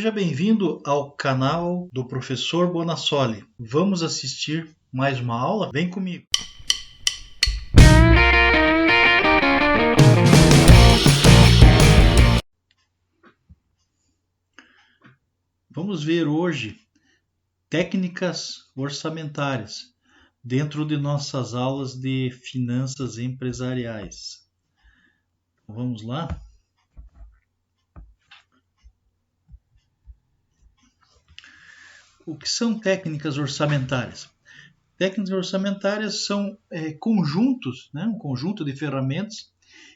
Seja bem-vindo ao canal do Professor Bonassoli. Vamos assistir mais uma aula? Vem comigo! Vamos ver hoje técnicas orçamentárias dentro de nossas aulas de finanças empresariais. Vamos lá? O que são técnicas orçamentárias? Técnicas orçamentárias são conjuntos, um conjunto de ferramentas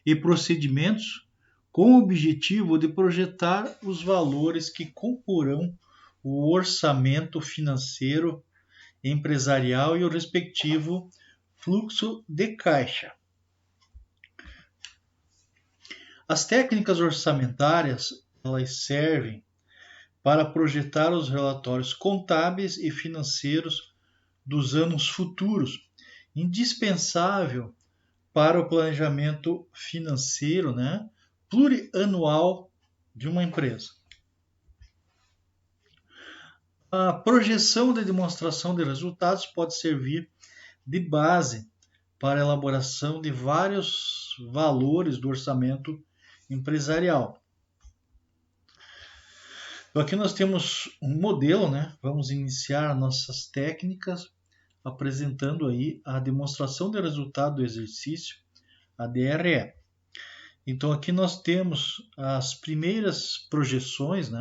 e procedimentos com o objetivo de projetar os valores que comporão o orçamento financeiro empresarial e o respectivo fluxo de caixa. As técnicas orçamentárias, elas servem para projetar os relatórios contábeis e financeiros dos anos futuros, indispensável para o planejamento financeiro, plurianual de uma empresa. A projeção de demonstração de resultados pode servir de base para a elaboração de vários valores do orçamento empresarial. Então, aqui nós temos um modelo, Vamos iniciar nossas técnicas apresentando aí a demonstração de resultado do exercício, a DRE. Então, aqui nós temos as primeiras projeções,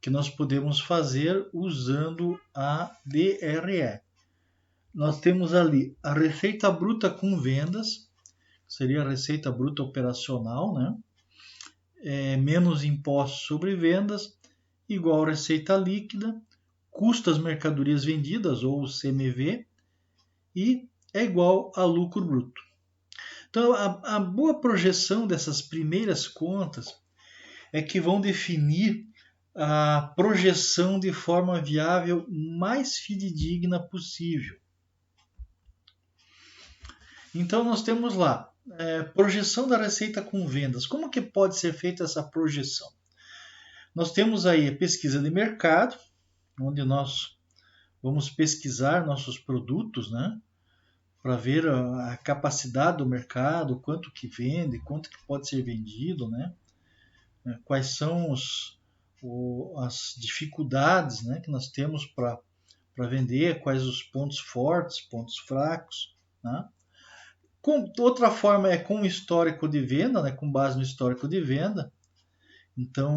que nós podemos fazer usando a DRE. Nós temos ali a receita bruta com vendas, seria a receita bruta operacional, menos impostos sobre vendas, igual a receita líquida, custo das mercadorias vendidas, ou CMV, e é igual a lucro bruto. Então, a boa projeção dessas primeiras contas é que vão definir a projeção de forma viável mais fidedigna possível. Então, nós temos lá projeção da receita com vendas. Como que pode ser feita essa projeção? Nós temos aí a pesquisa de mercado, onde nós vamos pesquisar nossos produtos, para ver a capacidade do mercado, quanto que vende, quanto que pode ser vendido, quais são as dificuldades, que nós temos para vender, quais os pontos fortes, pontos fracos, Outra forma é com o histórico de venda, com base no histórico de venda. Então,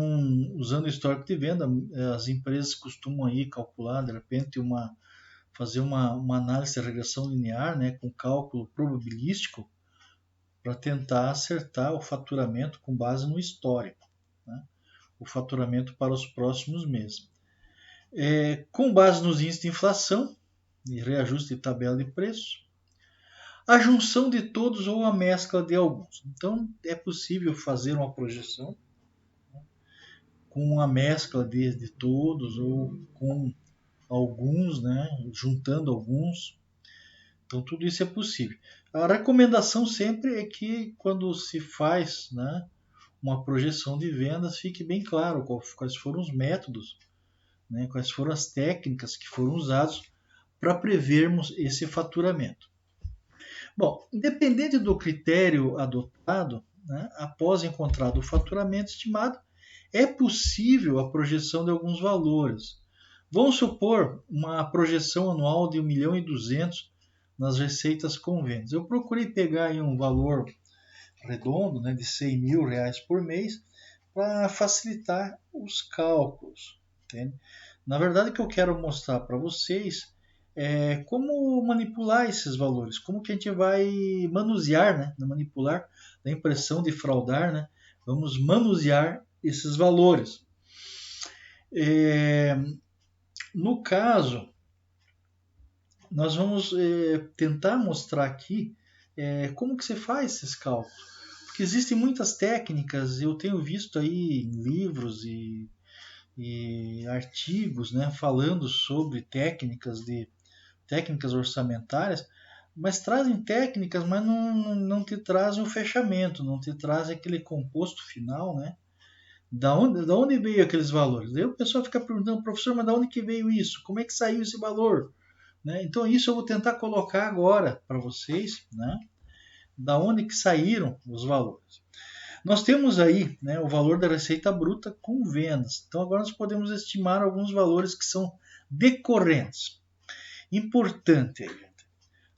usando o histórico de venda, as empresas costumam aí calcular, de repente, fazer uma análise de regressão linear, com cálculo probabilístico, para tentar acertar o faturamento com base no histórico, o faturamento para os próximos meses. Com base nos índices de inflação e reajuste de tabela de preços, a junção de todos ou a mescla de alguns. Então, é possível fazer uma projeção com uma mescla de todos ou com alguns, juntando alguns. Então, tudo isso é possível. A recomendação sempre é que, quando se faz uma projeção de vendas, fique bem claro quais foram os métodos, quais foram as técnicas que foram usadas para prevermos esse faturamento. Bom, independente do critério adotado, após encontrado o faturamento estimado, é possível a projeção de alguns valores. Vamos supor uma projeção anual de 1.200.000 nas receitas com vendas. Eu procurei pegar aí um valor redondo, de R$100.000 por mês, para facilitar os cálculos. Entende? Na verdade, o que eu quero mostrar para vocês como manipular esses valores, como que a gente vai manusear, manipular, da impressão de fraudar, vamos manusear esses valores. No caso, nós vamos tentar mostrar aqui como que se faz esses cálculos, porque existem muitas técnicas, eu tenho visto aí em livros e artigos, falando sobre técnicas orçamentárias, mas trazem técnicas, mas não te trazem o fechamento, não te trazem aquele composto final, Da onde veio aqueles valores? Daí o pessoal fica perguntando, professor, mas da onde que veio isso? Como é que saiu esse valor? Né? Então isso eu vou tentar colocar agora para vocês, né? Da onde que saíram os valores. Nós temos aí, né, o valor da receita bruta com vendas. Então agora nós podemos estimar alguns valores que são decorrentes. Importante, gente.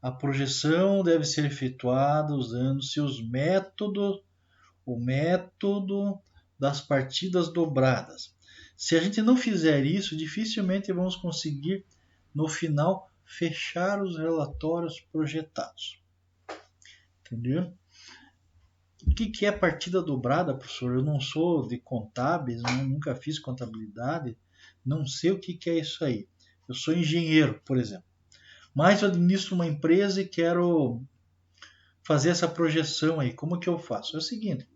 A projeção deve ser efetuada usando-se o método das partidas dobradas. Se a gente não fizer isso, dificilmente vamos conseguir, no final, fechar os relatórios projetados. Entendeu? O que é partida dobrada, professor? Eu não sou de contábeis, nunca fiz contabilidade, não sei o que é isso aí. Eu sou engenheiro, por exemplo. Mas eu administro uma empresa e quero fazer essa projeção aí. Como que eu faço? É o seguinte,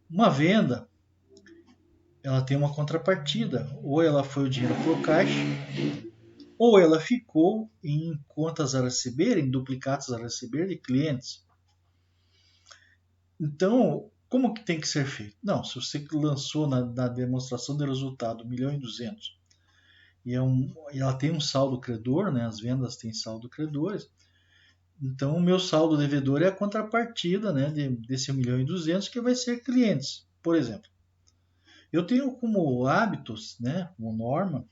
uma venda, ela tem uma contrapartida. Ou ela foi o dinheiro para o caixa, ou ela ficou em contas a receber, em duplicados a receber de clientes. Então, como que tem que ser feito? Não, se você lançou na demonstração de resultado 1.200.000 e ela tem um saldo credor, né? As vendas têm saldo credores, então o meu saldo devedor é a contrapartida, né, desse 1.200.000 que vai ser clientes, por exemplo. Eu tenho como hábitos, né, como norma,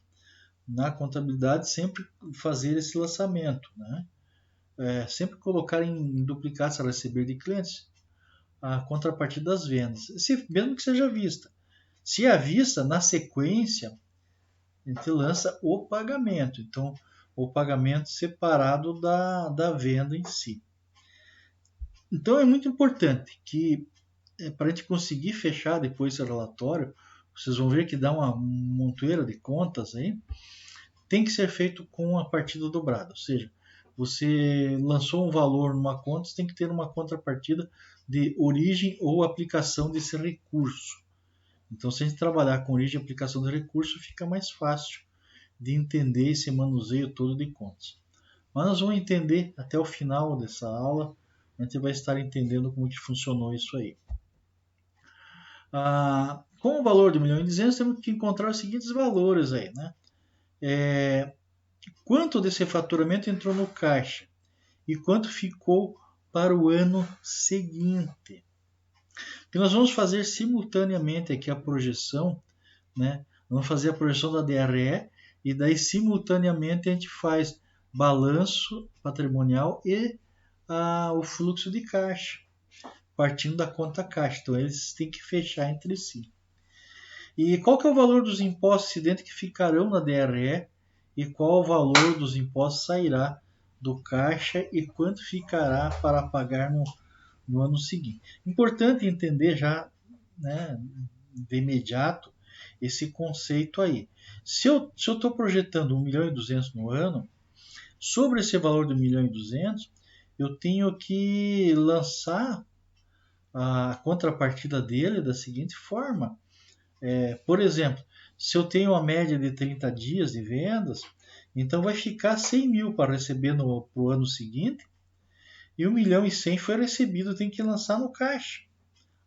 na contabilidade sempre fazer esse lançamento, né? Sempre colocar em duplicados a receber de clientes a contrapartida das vendas, mesmo que seja vista. Se é à vista, na sequência, a gente lança o pagamento. Então, o pagamento separado da venda em si. Então, é muito importante que, para a gente conseguir fechar depois esse relatório, vocês vão ver que dá uma montoeira de contas aí, tem que ser feito com a partida dobrada. Ou seja, você lançou um valor numa conta, você tem que ter uma contrapartida de origem ou aplicação desse recurso. Então, se a gente trabalhar com origem e aplicação do recurso, fica mais fácil de entender esse manuseio todo de contas. Mas nós vamos entender até o final dessa aula, a gente vai estar entendendo como que funcionou isso aí. Com o valor de 1.200.000, temos que encontrar os seguintes valores aí, né? Quanto desse faturamento entrou no caixa e quanto ficou para o ano seguinte. Porque nós vamos fazer simultaneamente aqui a projeção, né? Vamos fazer a projeção da DRE e daí simultaneamente a gente faz balanço patrimonial e o fluxo de caixa, partindo da conta caixa. Então eles têm que fechar entre si. E qual que é o valor dos impostos incidentes que ficarão na DRE e qual o valor dos impostos sairá do caixa e quanto ficará para pagar no ano seguinte. Importante entender já, né, de imediato esse conceito aí. Se eu estou projetando 1.200.000 no ano, sobre esse valor de 1.200.000, eu tenho que lançar a contrapartida dele da seguinte forma. Por exemplo, se eu tenho uma média de 30 dias de vendas, então vai ficar 100.000 para receber para o ano seguinte, e 1.100.000 foi recebido, tem que lançar no caixa,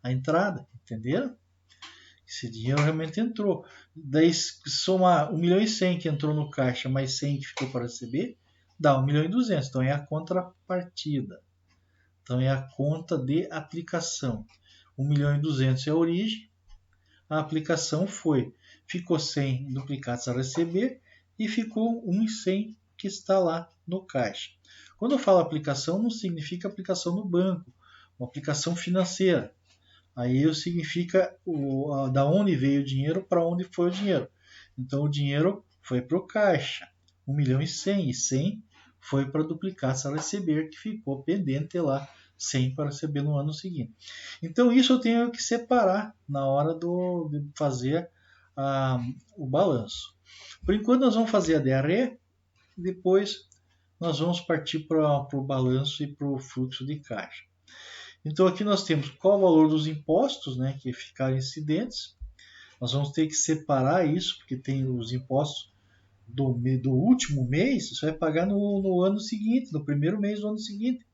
a entrada, entenderam? Esse dinheiro realmente entrou. Daí, somar 1.100.000 que entrou no caixa, mais 100 que ficou para receber, dá 1.200.000. Então é a contrapartida. Então é a conta de aplicação. 1.200.000 é a origem, a aplicação ficou 100 duplicados a receber e ficou 1.100 que está lá no caixa. Quando eu falo aplicação, não significa aplicação no banco, uma aplicação financeira. Aí significa da onde veio o dinheiro, para onde foi o dinheiro. Então o dinheiro foi para o caixa, 1.100.000, e 100 foi para duplicados a receber, que ficou pendente lá, 100 para receber no ano seguinte. Então isso eu tenho que separar na hora de fazer o balanço. Por enquanto nós vamos fazer a DRE, depois nós vamos partir para o balanço e para o fluxo de caixa. Então aqui nós temos qual o valor dos impostos, né, que ficaram incidentes. Nós vamos ter que separar isso, porque tem os impostos do último mês, você vai pagar no ano seguinte, no primeiro mês do ano seguinte.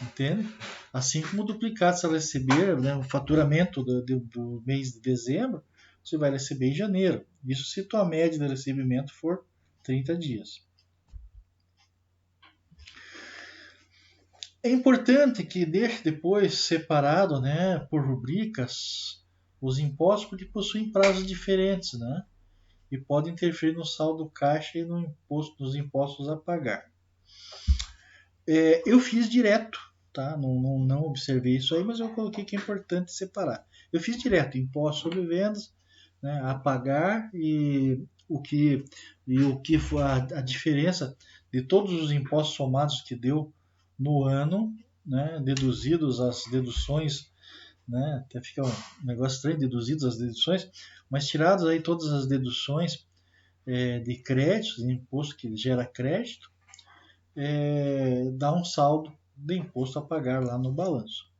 entende? Assim como duplicados a receber, né, o faturamento do mês de dezembro, você vai receber em janeiro. Isso se tua média de recebimento for 30 dias. É importante que deixe depois separado, né, por rubricas os impostos, porque possuem prazos diferentes, né? E podem interferir no saldo caixa e no imposto, nos impostos a pagar. Eu fiz direto, tá? Não observei isso aí, mas eu coloquei que é importante separar. Eu fiz direto, imposto sobre vendas, né, a pagar e o que foi a diferença de todos os impostos somados que deu no ano, né, deduzidos as deduções, né, até fica um negócio estranho, deduzidos as deduções, mas tirados aí todas as deduções de créditos, de imposto que gera crédito, dá um saldo de imposto a pagar lá no balanço.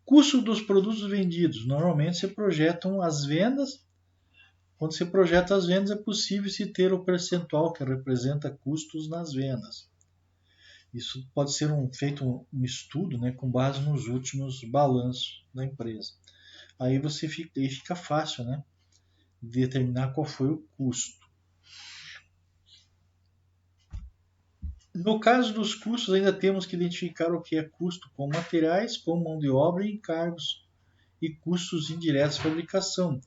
Custo dos produtos vendidos. Normalmente se projetam as vendas. Quando se projeta as vendas, é possível se ter o percentual que representa custos nas vendas. Isso pode ser feito um estudo, né, com base nos últimos balanços da empresa. Aí fica fácil, né, determinar qual foi o custo. No caso dos custos, ainda temos que identificar o que é custo com materiais, com mão de obra e encargos, e custos indiretos de fabricação.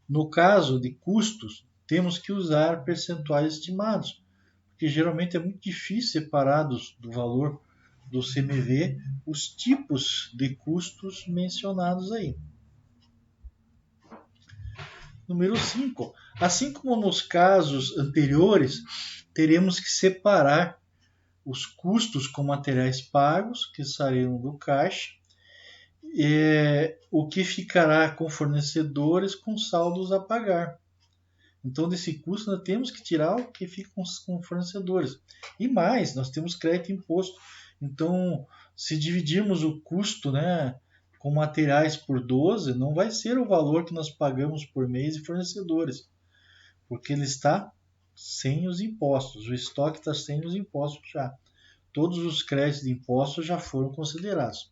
No caso de custos, temos que usar percentuais estimados, porque geralmente é muito difícil separar do valor do CMV os tipos de custos mencionados aí. Número 5. Assim como nos casos anteriores, teremos que separar os custos com materiais pagos, que sairão do caixa, o que ficará com fornecedores com saldos a pagar. Então, desse custo, nós temos que tirar o que fica com fornecedores. E mais, nós temos crédito e imposto. Então, se dividirmos o custo, né, com materiais por 12, não vai ser o valor que nós pagamos por mês de fornecedores, porque ele está sem os impostos. O estoque está sem os impostos já. Todos os créditos de impostos já foram considerados.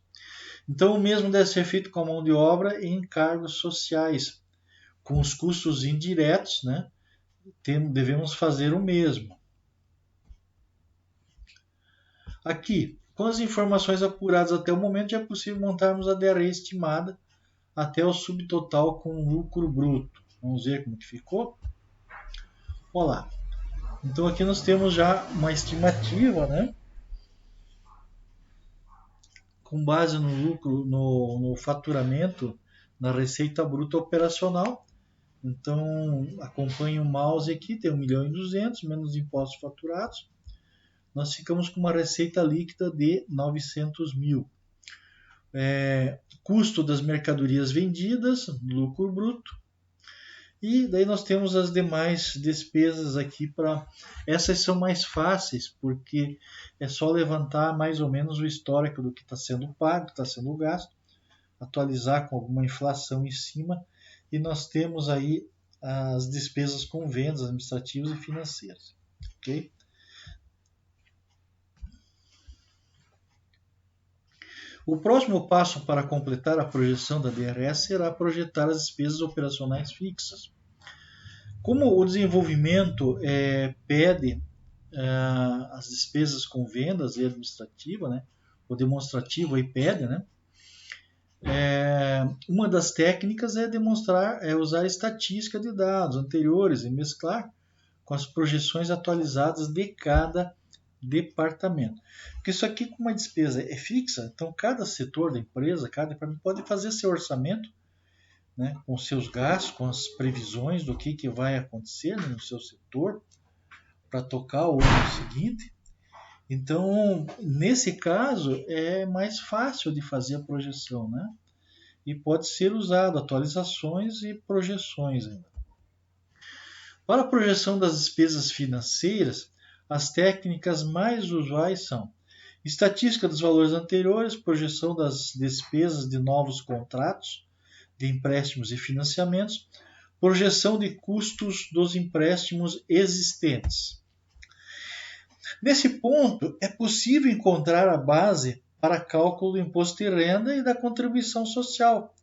Então, o mesmo deve ser feito com a mão de obra e encargos sociais. Com os custos indiretos, né, devemos fazer o mesmo. Aqui, com as informações apuradas até o momento, já é possível montarmos a DRE estimada até o subtotal com lucro bruto. Vamos ver como que ficou? Olá. Então aqui nós temos já uma estimativa, né? Com base no lucro, no faturamento, na receita bruta operacional. Então, acompanhe o mouse aqui, tem 1.200.000 menos impostos faturados. Nós ficamos com uma receita líquida de 900 mil. Custo das mercadorias vendidas, lucro bruto. E daí nós temos as demais despesas aqui essas são mais fáceis, porque é só levantar mais ou menos o histórico do que está sendo pago, que está sendo gasto, atualizar com alguma inflação em cima, e nós temos aí as despesas com vendas administrativas e financeiras. Ok? O próximo passo para completar a projeção da DRS será projetar as despesas operacionais fixas. Como o desenvolvimento pede as despesas com vendas e administrativa, né, o demonstrativo aí pede, né, uma das técnicas é usar estatística de dados anteriores e mesclar com as projeções atualizadas de cada departamento. Porque isso aqui, como a despesa é fixa, então cada setor da empresa, cada departamento pode fazer seu orçamento, né, com seus gastos, com as previsões do que vai acontecer no seu setor para tocar o ano seguinte. Então, nesse caso, é mais fácil de fazer a projeção, né? E pode ser usado atualizações e projeções ainda. Para a projeção das despesas financeiras, as técnicas mais usuais são estatística dos valores anteriores, projeção das despesas de novos contratos de empréstimos e financiamentos, projeção de custos dos empréstimos existentes. Nesse ponto, é possível encontrar a base para cálculo do imposto de renda e da contribuição social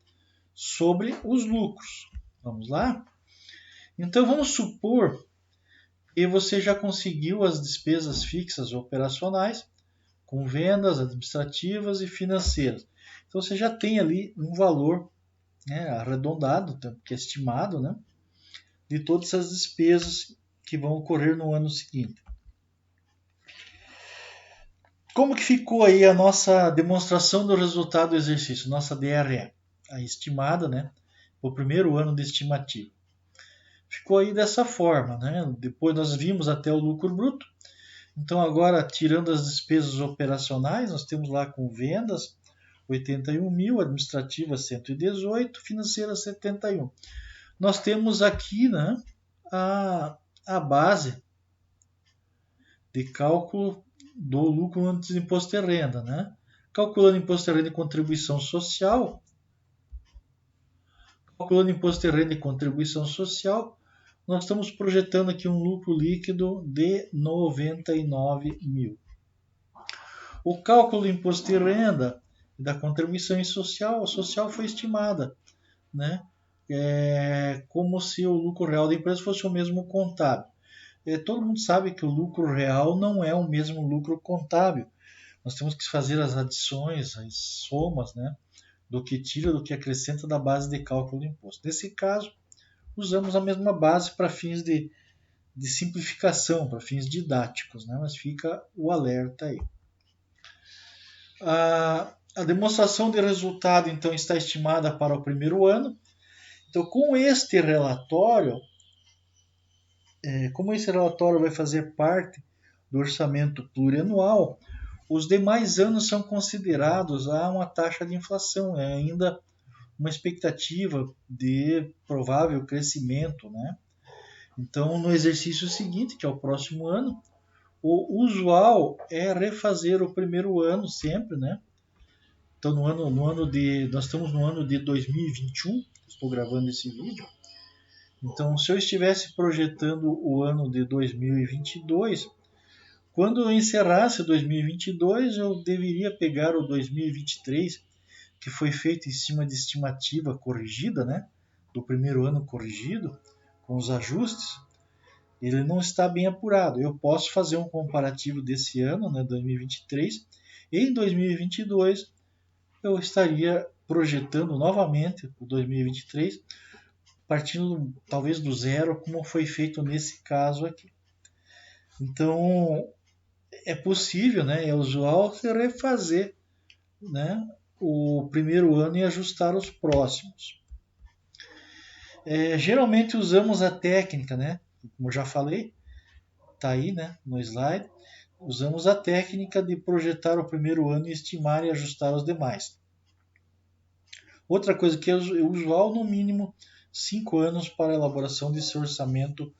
sobre os lucros. Vamos lá? Então vamos supor que você já conseguiu as despesas fixas operacionais com vendas administrativas e financeiras. Então você já tem ali um valor, né, arredondado, que é estimado, né, de todas as despesas que vão ocorrer no ano seguinte. Como que ficou aí a nossa demonstração do resultado do exercício, nossa DRE, a estimada, né, o primeiro ano de estimativa? Ficou aí dessa forma, né? Depois nós vimos até o lucro bruto. Então agora, tirando as despesas operacionais, nós temos lá com vendas 81 mil, administrativa 118, financeira 71. Nós temos aqui, né, a base de cálculo do lucro antes de imposto de renda, né? Calculando imposto de renda e contribuição social, nós estamos projetando aqui um lucro líquido de 99 mil. O cálculo do imposto de renda e da contribuição social, a social foi estimada, né? Como se o lucro real da empresa fosse o mesmo contábil. Todo mundo sabe que o lucro real não é o mesmo lucro contábil. Nós temos que fazer as adições, as somas, né, do que tira, do que acrescenta da base de cálculo do imposto. Nesse caso, usamos a mesma base para fins de simplificação, para fins didáticos, né, mas fica o alerta aí. A demonstração de resultado, então, está estimada para o primeiro ano. Então, com este relatório, como esse relatório vai fazer parte do orçamento plurianual, os demais anos são considerados a uma taxa de inflação, é ainda uma expectativa de provável crescimento, né? Então, no exercício seguinte, que é o próximo ano, o usual é refazer o primeiro ano sempre, né? Então, nós estamos no ano de 2021, estou gravando esse vídeo. Então, se eu estivesse projetando o ano de 2022, quando eu encerrasse 2022, eu deveria pegar o 2023, que foi feito em cima de estimativa corrigida, né? Do primeiro ano corrigido, com os ajustes. Ele não está bem apurado. Eu posso fazer um comparativo desse ano, né, 2023, e em 2022 eu estaria projetando novamente o 2023, partindo talvez do zero, como foi feito nesse caso aqui. Então, é possível, né, é usual você refazer, né, o primeiro ano e ajustar os próximos. Geralmente usamos a técnica, né, como já falei, está aí, né, no slide, usamos a técnica de projetar o primeiro ano e estimar e ajustar os demais. Outra coisa que é usual, no mínimo 5 anos para a elaboração desse orçamento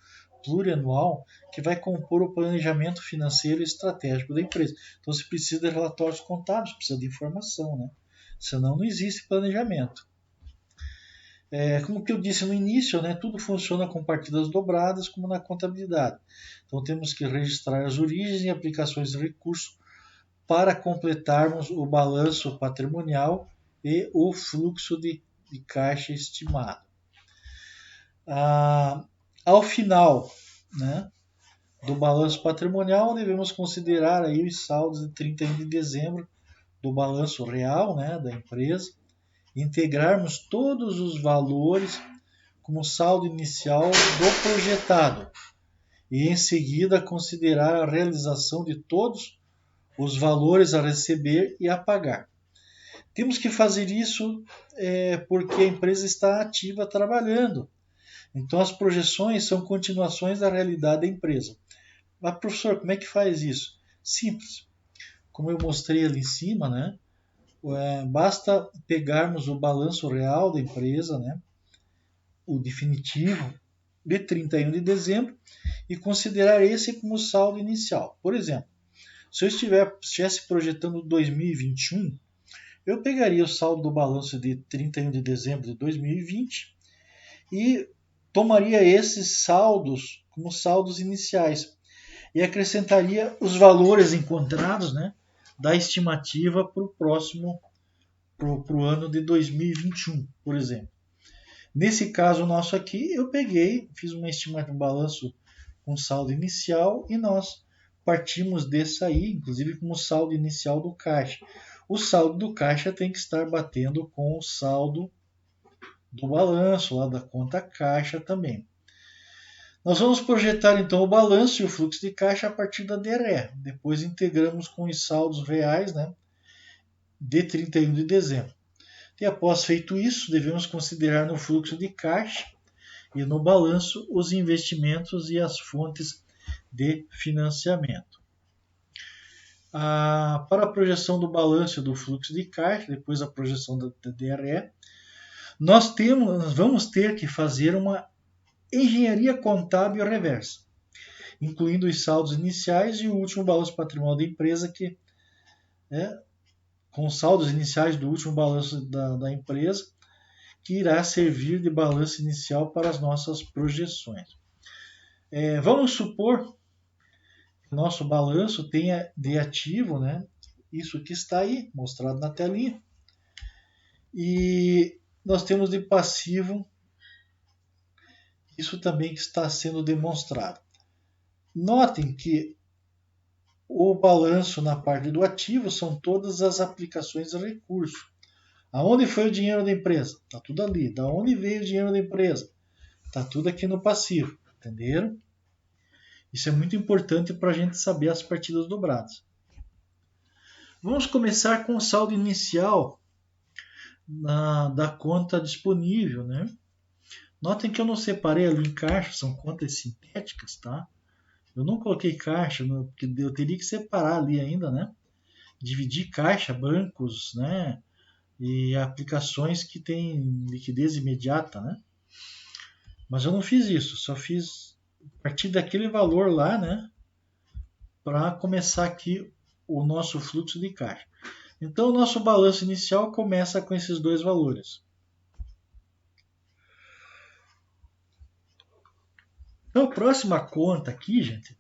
plurianual que vai compor o planejamento financeiro e estratégico da empresa. Então você precisa de relatórios contábeis, precisa de informação, né? Senão não existe planejamento. Como que eu disse no início, né, tudo funciona com partidas dobradas, como na contabilidade. Então temos que registrar as origens e aplicações de recursos para completarmos o balanço patrimonial e o fluxo de caixa estimado. Ao final, né, do balanço patrimonial, devemos considerar aí os saldos de 31 de dezembro do balanço real, né, da empresa, integrarmos todos os valores como saldo inicial do projetado e em seguida considerar a realização de todos os valores a receber e a pagar. Temos que fazer isso porque a empresa está ativa trabalhando. Então as projeções são continuações da realidade da empresa. Mas professor, como é que faz isso? Simples. Como eu mostrei ali em cima, né? Basta pegarmos o balanço real da empresa, né, o definitivo, de 31 de dezembro, e considerar esse como saldo inicial. Por exemplo, se eu estivesse projetando 2021, eu pegaria o saldo do balanço de 31 de dezembro de 2020 e tomaria esses saldos como saldos iniciais e acrescentaria os valores encontrados, né, da estimativa para o próximo, para o ano de 2021, por exemplo. Nesse caso nosso aqui, eu peguei, fiz uma estimativa, um balanço com saldo inicial e nós partimos desse aí, inclusive como saldo inicial do caixa. O saldo do caixa tem que estar batendo com o saldo do balanço, lá da conta caixa também. Nós vamos projetar então o balanço e o fluxo de caixa a partir da DRE. Depois integramos com os saldos reais, né, de 31 de dezembro. E após feito isso, devemos considerar no fluxo de caixa e no balanço os investimentos e as fontes de financiamento. Para a projeção do balanço e do fluxo de caixa, depois a projeção da DRE, nós vamos ter que fazer uma engenharia contábil reversa, incluindo os saldos iniciais e o último balanço patrimonial da empresa, que com os saldos iniciais do último balanço da empresa, que irá servir de balanço inicial para as nossas projeções. Vamos supor que o nosso balanço tenha de ativo, né, isso que está aí, mostrado na telinha, e nós temos de passivo isso também que está sendo demonstrado. Notem que o balanço na parte do ativo são todas as aplicações de recurso. Aonde foi o dinheiro da empresa? Está tudo ali. Da onde veio o dinheiro da empresa? Está tudo aqui no passivo. Entenderam? Isso é muito importante para a gente saber as partidas dobradas. Vamos começar com o saldo inicial da conta disponível, né? Notem que eu não separei ali em caixa, são contas sintéticas, tá? Eu não coloquei caixa, porque eu teria que separar ali ainda, né? Dividir caixa, bancos, né? E aplicações que têm liquidez imediata, né? Mas eu não fiz isso, só fiz a partir daquele valor lá, né? Para começar aqui o nosso fluxo de caixa. Então, o nosso balanço inicial começa com esses dois valores. Então, a próxima conta aqui, gente,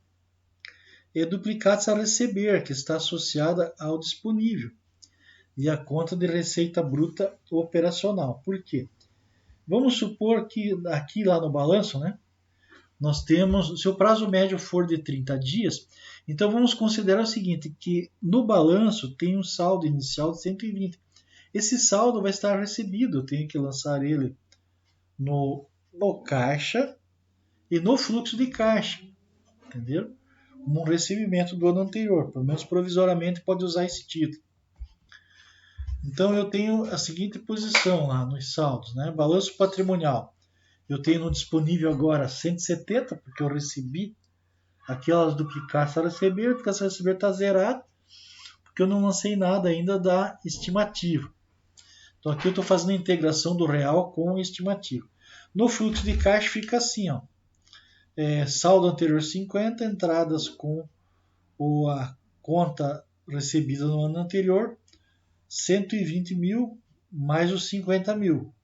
é duplicados a receber, que está associada ao disponível, e a conta de receita bruta operacional. Por quê? Vamos supor que aqui lá no balanço, né, nós temos, se o prazo médio for de 30 dias, então vamos considerar o seguinte, que no balanço tem um saldo inicial de 120. Esse saldo vai estar recebido, eu tenho que lançar ele no caixa e no fluxo de caixa, entenderam? Como um recebimento do ano anterior, pelo menos provisoriamente pode usar esse título. Então eu tenho a seguinte posição lá nos saldos, né? Balanço patrimonial. Eu tenho no disponível agora 170, porque eu recebi aquelas duplicadas a receber, duplicadas a receber está zerado, porque eu não lancei nada ainda da estimativa. Então aqui eu estou fazendo a integração do real com o estimativo. No fluxo de caixa fica assim, ó. Saldo anterior 50, entradas com a conta recebida no ano anterior, 120 mil mais os 50 mil.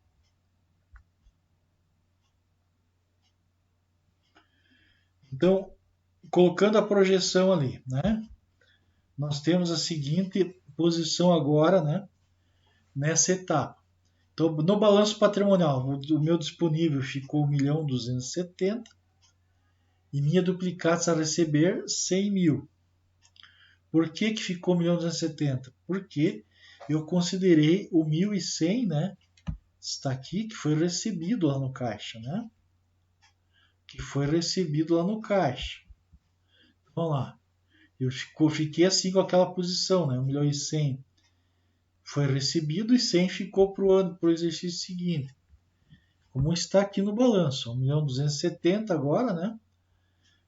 Então, colocando a projeção ali, né? Nós temos a seguinte posição agora, né? Nessa etapa. Então, no balanço patrimonial, o meu disponível ficou 1.270.000 e minha duplicados a receber 100 mil. Por que ficou 1.270.000? Porque eu considerei o 1.100, né? Está aqui, que foi recebido lá no caixa, né? Que foi recebido lá no caixa. Vamos lá. Eu fiquei assim com aquela posição, né? 1.100.000 foi recebido e 100 ficou para o exercício seguinte. Como está aqui no balanço, 1.270.000 agora, né?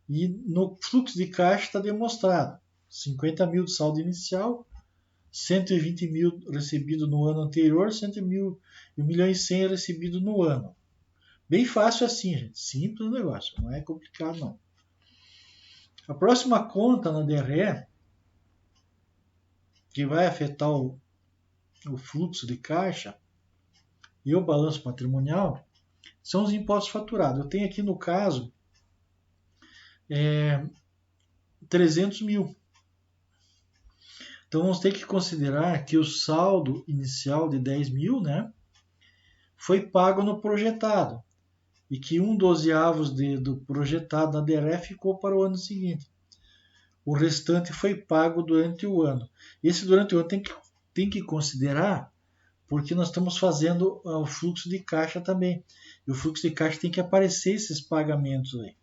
E no fluxo de caixa está demonstrado 50 mil de saldo inicial, 120 mil recebido no ano anterior, 100 mil e 1.100.000 recebido no ano. Bem fácil assim, gente. Simples o negócio, não é complicado não. A próxima conta na DRE, que vai afetar o fluxo de caixa e o balanço patrimonial, são os impostos faturados. Eu tenho aqui no caso 300 mil. Então vamos ter que considerar que o saldo inicial de 10 mil, né, foi pago no projetado e que 1/12 do projetado na DRE ficou para o ano seguinte. O restante foi pago durante o ano. Esse durante o ano tem que considerar porque nós estamos fazendo o fluxo de caixa também. E o fluxo de caixa tem que aparecer esses pagamentos aí.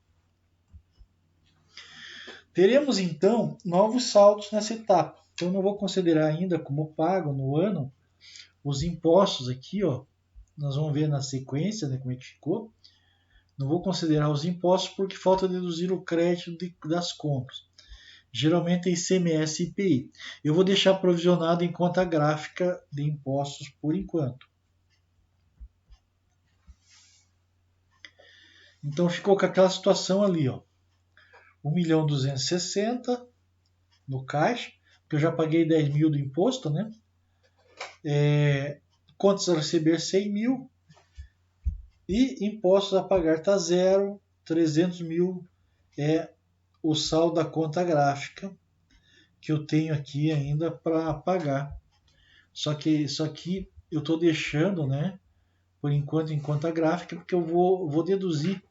Teremos então novos saldos nessa etapa. Então eu não vou considerar ainda como pago no ano os impostos aqui, ó. Nós vamos ver na sequência, né, como é que ficou. Não vou considerar os impostos porque falta deduzir o crédito das compras. Geralmente é ICMS e IPI. Eu vou deixar provisionado em conta gráfica de impostos por enquanto. Então ficou com aquela situação ali, ó. 1.260.000 no caixa, porque eu já paguei 10 mil do imposto, né? Contas a receber 100 mil e impostos a pagar está zero. 300 mil é o saldo da conta gráfica que eu tenho aqui ainda para pagar. Só que eu estou deixando, né, por enquanto em conta gráfica, porque eu vou deduzir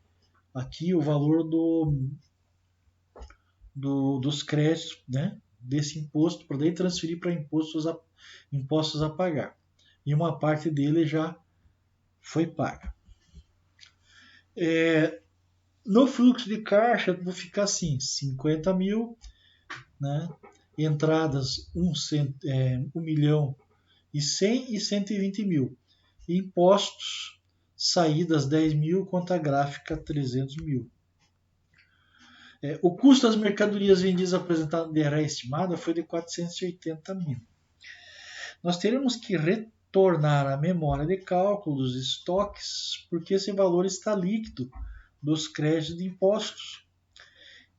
aqui o valor dos créditos, né, desse imposto, para daí transferir para impostos a pagar. E uma parte dele já foi paga. No fluxo de caixa, vou ficar assim, 50 mil, né, entradas 1 milhão e 100 e 120 mil. Impostos, saídas 10 mil, conta gráfica 300 mil. O custo das mercadorias vendidas apresentado na DRE estimada foi de 480 mil. Nós teremos que retornar a memória de cálculo dos estoques, porque esse valor está líquido dos créditos de impostos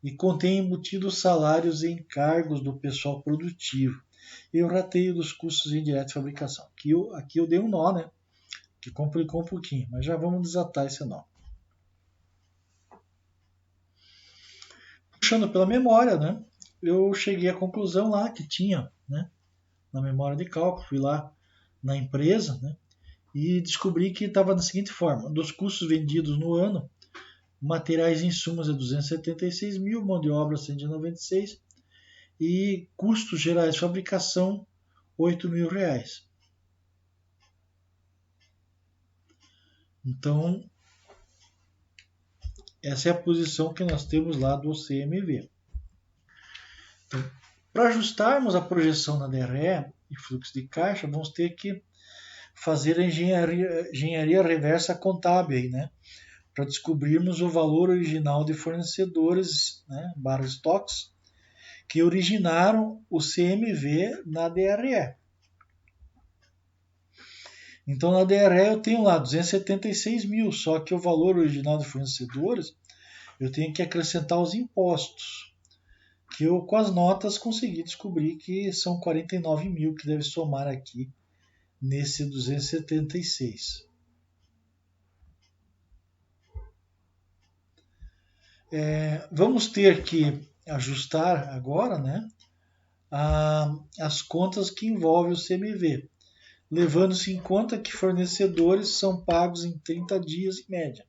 e contém embutidos salários e encargos do pessoal produtivo e o rateio dos custos indiretos de fabricação. Aqui eu dei um nó, né? Que complicou um pouquinho, mas já vamos desatar esse nó. Puxando pela memória, né? Eu cheguei à conclusão lá que tinha, né? Na memória de cálculo, fui lá na empresa, né? E descobri que estava da seguinte forma: dos custos vendidos no ano, materiais e insumos é 276 mil, mão de obra 196 e custos gerais de fabricação 8 mil reais. Então, essa é a posição que nós temos lá do CMV. Então, para ajustarmos a projeção na DRE e fluxo de caixa, vamos ter que fazer a engenharia reversa contábil aí, né? Para descobrirmos o valor original de fornecedores, né, barra estoques, que originaram o CMV na DRE. Então, na DRE eu tenho lá 276 mil, só que o valor original de fornecedores eu tenho que acrescentar os impostos, que eu com as notas consegui descobrir que são 49 mil que deve somar aqui nesse 276. Vamos ter que ajustar agora, né, as contas que envolvem o CMV, levando-se em conta que fornecedores são pagos em 30 dias em média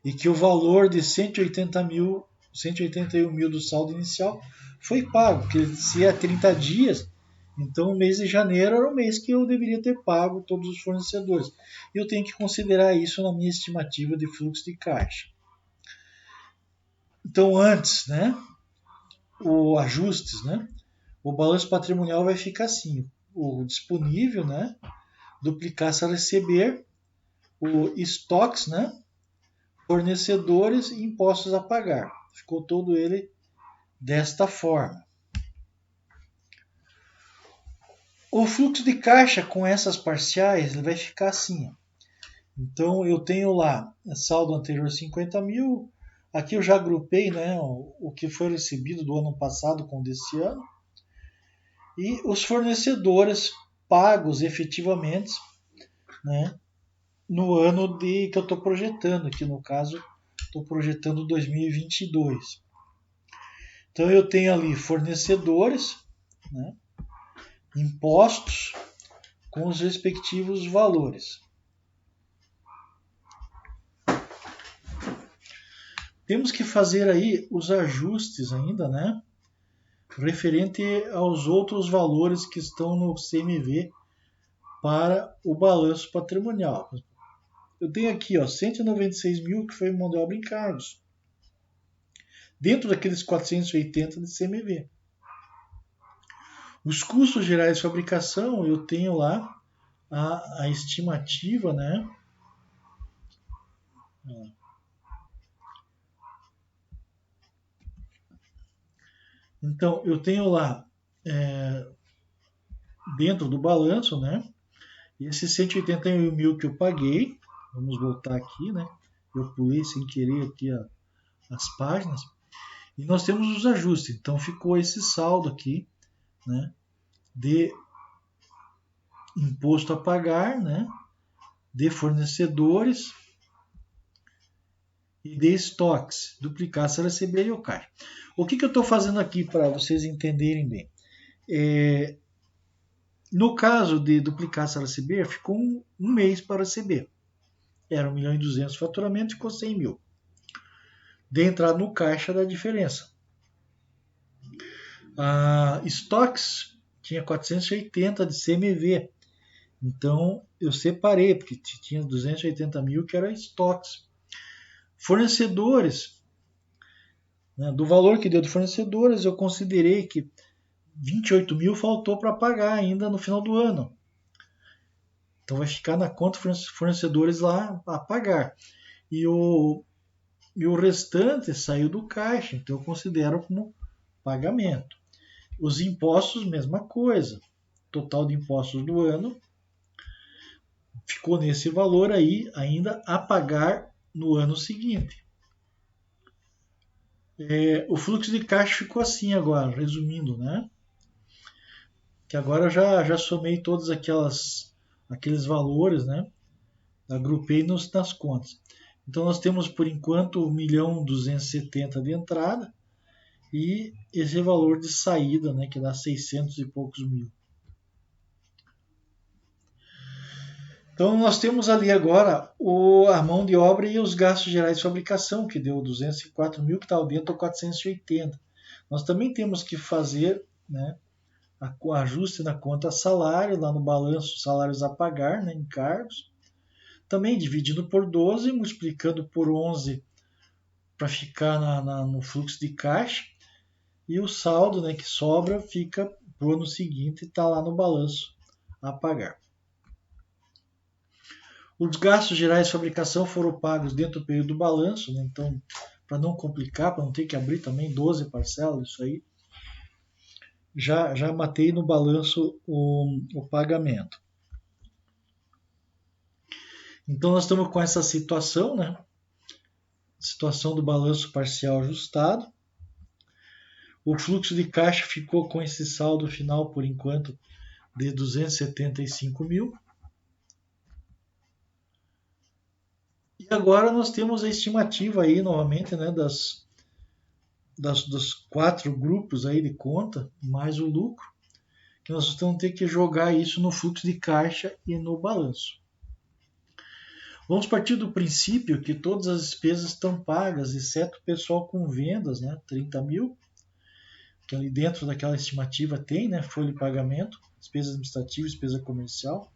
e que o valor de 181 mil do saldo inicial foi pago, porque se é 30 dias, então o mês de janeiro era o mês que eu deveria ter pago todos os fornecedores. Eu tenho que considerar isso na minha estimativa de fluxo de caixa. Então antes, né, o ajustes, né, o balanço patrimonial vai ficar assim: o disponível, né, duplicar-se a receber, o estoques, né, fornecedores e impostos a pagar. Ficou todo ele desta forma. O fluxo de caixa com essas parciais ele vai ficar assim. Então eu tenho lá saldo anterior 50 mil. Aqui eu já agrupei, né, o que foi recebido do ano passado com o desse ano. E os fornecedores pagos efetivamente, né, no ano que eu estou projetando. Aqui no caso estou projetando 2022. Então eu tenho ali fornecedores, né, impostos com os respectivos valores. Temos que fazer aí os ajustes ainda, né? Referente aos outros valores que estão no CMV para o balanço patrimonial. Eu tenho aqui, ó, 196 mil que foi mão de obra em encargos, dentro daqueles 480 de CMV. Os custos gerais de fabricação, eu tenho lá a estimativa, né? Então, eu tenho lá, dentro do balanço, né? Esses 181 mil que eu paguei, vamos voltar aqui, né? Eu pulei sem querer aqui as páginas. E nós temos os ajustes. Então, ficou esse saldo aqui, né? De imposto a pagar, né? De fornecedores e de estoques, duplicar CLCB e o caixa. O que eu estou fazendo aqui para vocês entenderem bem? No caso de duplicar CLCB, ficou um mês para receber. Era 1 milhão e 200 de faturamento, ficou 100 mil. De entrada no caixa da diferença. Estoques tinha 480 de CMV. Então eu separei, porque tinha 280 mil que era estoques. Fornecedores, né, do valor que deu de fornecedores, eu considerei que 28 mil faltou para pagar ainda no final do ano. Então vai ficar na conta fornecedores lá a pagar. E o restante saiu do caixa, então eu considero como pagamento. Os impostos, mesma coisa. Total de impostos do ano ficou nesse valor aí, ainda a pagar no ano seguinte. O fluxo de caixa ficou assim agora, resumindo, né? Que agora eu já somei todos aqueles valores, né? Agrupei nas contas. Então nós temos por enquanto 1.270.000 de entrada e esse valor de saída, né, que dá 600 e poucos mil. Então nós temos ali agora a mão de obra e os gastos gerais de fabricação, que deu 204 mil, que está dentro do 480. Nós também temos que fazer, né, o ajuste na conta salário, lá no balanço, salários a pagar, né, encargos. Também dividindo por 12, multiplicando por 11 para ficar no fluxo de caixa. E o saldo, né, que sobra fica para o ano seguinte e está lá no balanço a pagar. Os gastos gerais de fabricação foram pagos dentro do período do balanço, né? Então, para não complicar, para não ter que abrir também 12 parcelas, isso aí, já matei no balanço o pagamento. Então, nós estamos com essa situação, né? Situação do balanço parcial ajustado. O fluxo de caixa ficou com esse saldo final, por enquanto, de 275 mil. E agora nós temos a estimativa aí, novamente, né, dos 4 grupos aí de conta, mais o lucro, que nós vamos ter que jogar isso no fluxo de caixa e no balanço. Vamos partir do princípio que todas as despesas estão pagas, exceto o pessoal com vendas, né, 30 mil, que ali dentro daquela estimativa tem, né, folha de pagamento, despesa administrativa, despesa comercial,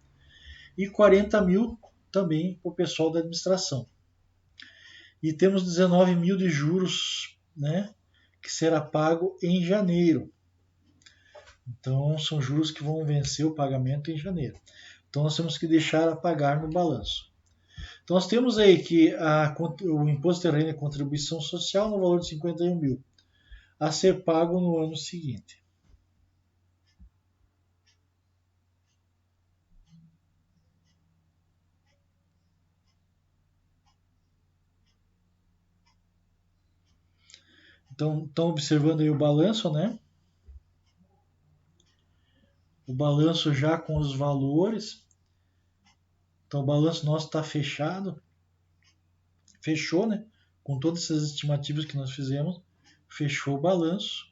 e 40 mil também para o pessoal da administração. E temos 19 mil de juros, né, que será pago em janeiro. Então, são juros que vão vencer o pagamento em janeiro. Então, nós temos que deixar a pagar no balanço. Então, nós temos aí que o imposto de renda e contribuição social no valor de 51 mil, a ser pago no ano seguinte. Então, estão observando aí o balanço, né? O balanço já com os valores. Então, o balanço nosso está fechado. Fechou, né? Com todas essas estimativas que nós fizemos, fechou o balanço.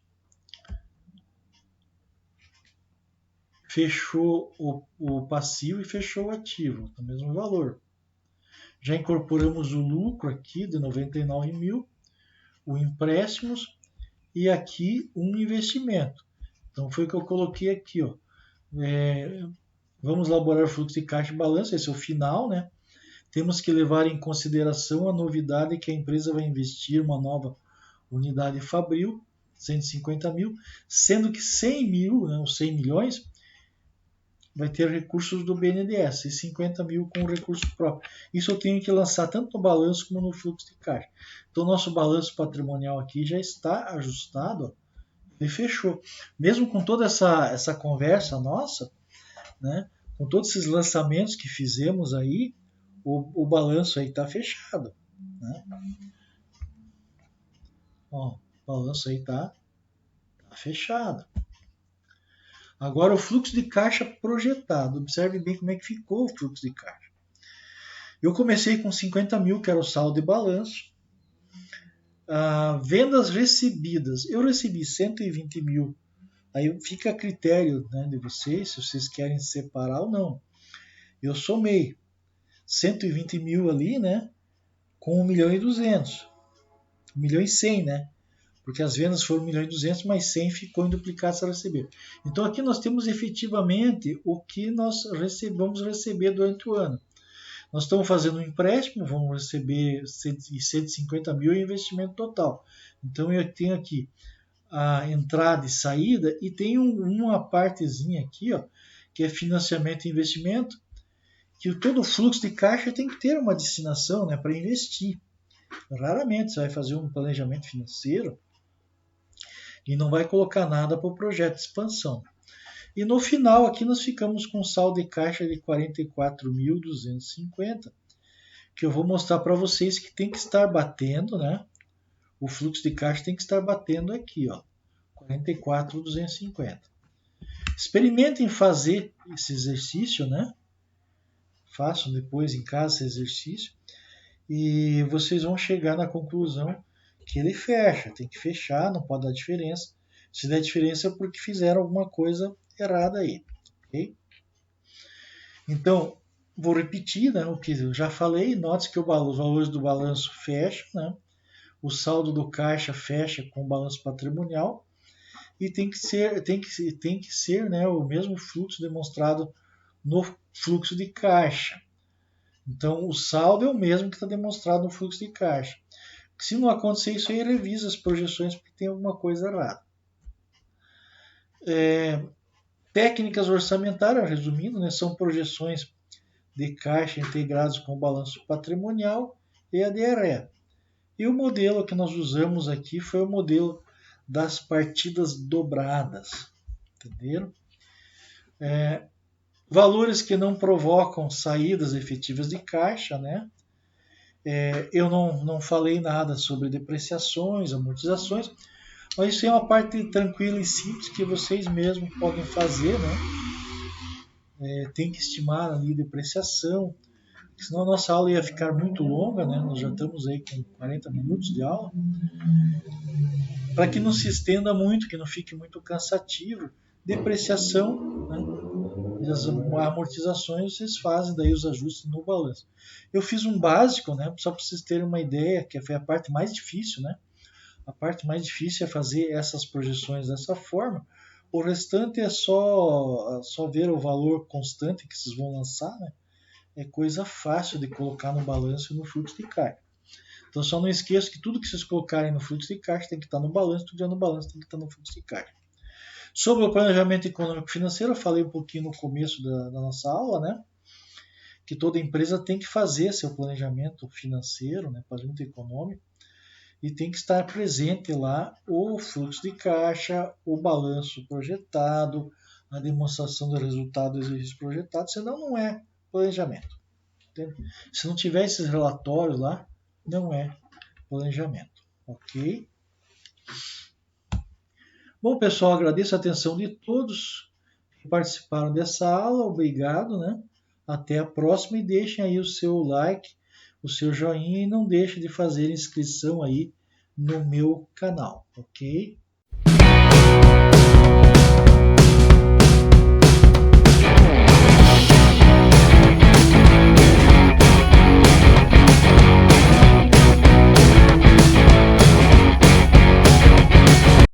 fechou o passivo e fechou o ativo, no mesmo valor. Já incorporamos o lucro aqui de 99 mil, o empréstimos e aqui um investimento. Então foi o que eu coloquei aqui, ó. Vamos elaborar o fluxo de caixa e balanço, esse é o final, né? Temos que levar em consideração a novidade que a empresa vai investir uma nova unidade fabril, 150 mil, sendo que 100 mil, né, os 100 milhões, vai ter recursos do BNDES e 50 mil com recurso próprio. Isso eu tenho que lançar tanto no balanço como no fluxo de caixa. Então, nosso balanço patrimonial aqui já está ajustado, ó, e fechou. Mesmo com toda essa conversa nossa, né, com todos esses lançamentos que fizemos aí, o balanço aí está fechado. Né? Ó, o balanço aí está fechado. Agora o fluxo de caixa projetado. Observe bem como é que ficou o fluxo de caixa. Eu comecei com 50 mil, que era o saldo de balanço. Vendas recebidas. Eu recebi 120 mil. Aí fica a critério, né, de vocês, se vocês querem separar ou não. Eu somei 120 mil ali, né, com 1 milhão e 200. 1 milhão e 100, né? Porque as vendas foram 1 milhão e 200, mas 100 ficou em duplicados a receber. Então aqui nós temos efetivamente o que nós vamos receber durante o ano. Nós estamos fazendo um empréstimo, vamos receber 150 mil em investimento total. Então eu tenho aqui a entrada e saída e tem uma partezinha aqui, ó, que é financiamento e investimento, que todo o fluxo de caixa tem que ter uma destinação, né, para investir. Raramente você vai fazer um planejamento financeiro e não vai colocar nada para o projeto de expansão. E no final aqui nós ficamos com um saldo de caixa de 44.250, que eu vou mostrar para vocês que tem que estar batendo, né? O fluxo de caixa tem que estar batendo aqui, ó, 44.250. Experimentem fazer esse exercício, né? Façam depois em casa esse exercício e vocês vão chegar na conclusão que ele fecha, tem que fechar, não pode dar diferença. Se der diferença é porque fizeram alguma coisa errada aí, ok? Então, vou repetir, né, o que eu já falei. Note que os valores do balanço fecham, né? O saldo do caixa fecha com o balanço patrimonial e tem que ser, né, o mesmo fluxo demonstrado no fluxo de caixa. Então, o saldo é o mesmo que está demonstrado no fluxo de caixa. Se não acontecer isso aí, revisa as projeções porque tem alguma coisa errada. Técnicas orçamentárias, resumindo, né, são projeções de caixa integradas com o balanço patrimonial e a DRE. E o modelo que nós usamos aqui foi o modelo das partidas dobradas. Entenderam? Valores que não provocam saídas efetivas de caixa, né? Eu não falei nada sobre depreciações, amortizações, mas isso é uma parte tranquila e simples que vocês mesmos podem fazer, né? Tem que estimar ali depreciação, senão a nossa aula ia ficar muito longa, né? Nós já estamos aí com 40 minutos de aula, para que não se estenda muito, que não fique muito cansativo. Depreciação, né? E as amortizações vocês fazem daí os ajustes no balanço. Eu fiz um básico, né? Só para vocês terem uma ideia, que foi a parte mais difícil, né? A parte mais difícil é fazer essas projeções dessa forma. O restante é só ver o valor constante que vocês vão lançar, né? É coisa fácil de colocar no balanço e no fluxo de caixa. Então só não esqueça que tudo que vocês colocarem no fluxo de caixa tem que estar no balanço, tudo que é no balanço tem que estar no fluxo de caixa. Sobre o planejamento econômico financeiro, eu falei um pouquinho no começo da nossa aula, né? Que toda empresa tem que fazer seu planejamento financeiro, né? Planejamento econômico, e tem que estar presente lá o fluxo de caixa, o balanço projetado, a demonstração do resultado do exercício projetado, senão não é planejamento. Entende? Se não tiver esses relatórios lá, não é planejamento, ok? Bom, pessoal, agradeço a atenção de todos que participaram dessa aula, obrigado, né? Até a próxima e deixem aí o seu like, o seu joinha e não deixem de fazer inscrição aí no meu canal, ok?